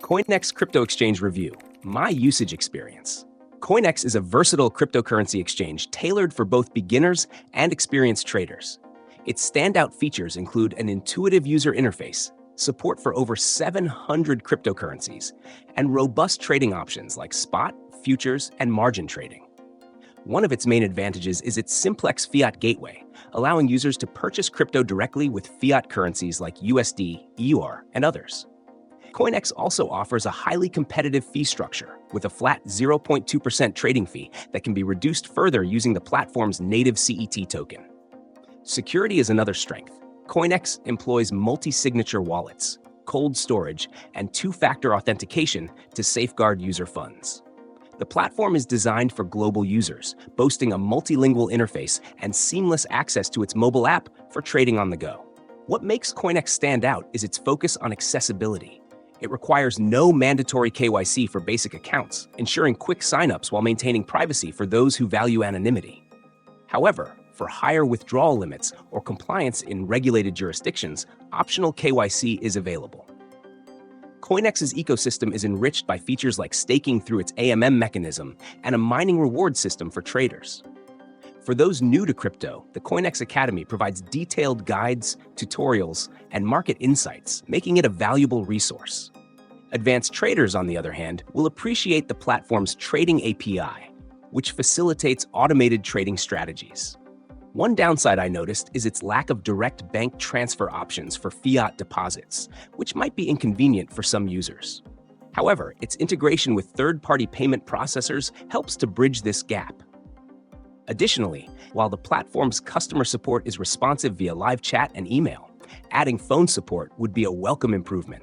CoinEx Crypto Exchange Review, my usage experience. CoinEx is a versatile cryptocurrency exchange tailored for both beginners and experienced traders. Its standout features include an intuitive user interface, support for over 700 cryptocurrencies, and robust trading options like spot, futures, and margin trading. One of its main advantages is its simplex fiat gateway, allowing users to purchase crypto directly with fiat currencies like USD, EUR, and others. CoinEx also offers a highly competitive fee structure with a flat 0.2% trading fee that can be reduced further using the platform's native CET token. Security is another strength. CoinEx employs multi-signature wallets, cold storage, and two-factor authentication to safeguard user funds. The platform is designed for global users, boasting a multilingual interface and seamless access to its mobile app for trading on the go. What makes CoinEx stand out is its focus on accessibility. It requires no mandatory KYC for basic accounts, ensuring quick signups while maintaining privacy for those who value anonymity. However, for higher withdrawal limits or compliance in regulated jurisdictions, optional KYC is available. CoinEx's ecosystem is enriched by features like staking through its AMM mechanism and a mining reward system for traders. For those new to crypto, the CoinEx Academy provides detailed guides, tutorials, and market insights, making it a valuable resource. Advanced traders, on the other hand, will appreciate the platform's trading API, which facilitates automated trading strategies. One downside I noticed is its lack of direct bank transfer options for fiat deposits, which might be inconvenient for some users. However, its integration with third-party payment processors helps to bridge this gap. Additionally, while the platform's customer support is responsive via live chat and email, adding phone support would be a welcome improvement.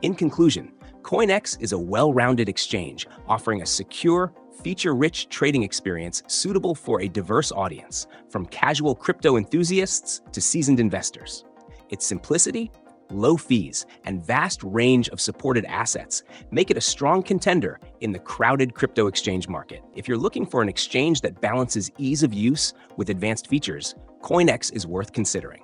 In conclusion, CoinEx is a well-rounded exchange offering a secure, feature-rich trading experience suitable for a diverse audience, from casual crypto enthusiasts to seasoned investors. Its simplicity, low fees, and vast range of supported assets make it a strong contender in the crowded crypto exchange market. If you're looking for an exchange that balances ease of use with advanced features, CoinEx is worth considering.